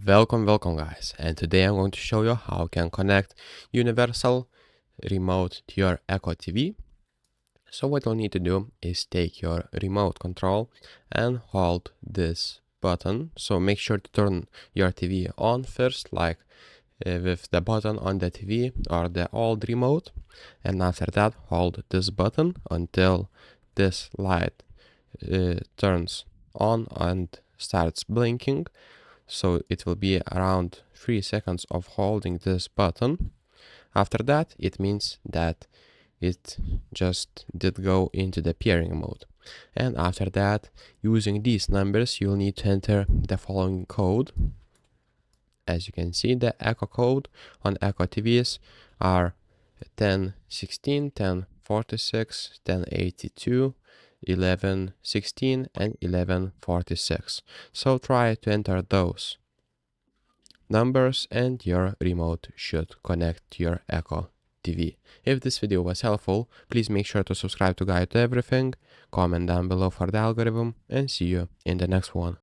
Welcome guys, and today I'm going to show you how you can connect universal remote to your Ecco TV. So what you'll need to do is take your remote control and hold this button. So make sure to turn your TV on first, like with the button on the TV or the old remote, and after that hold this button until this light turns on and starts blinking. So it will be around 3 seconds of holding this button. After that, it means that it just did go into the pairing mode. And after that, using these numbers, you'll need to enter the following code. As you can see, the Ecco code on Ecco TVs are 1016, 1046, 1082, 1116 and 1146. So try to enter those numbers and your remote should connect to your Ecco TV. If this video was helpful, please make sure to subscribe to Guide to Everything, comment down below for the algorithm, and see you in the next one.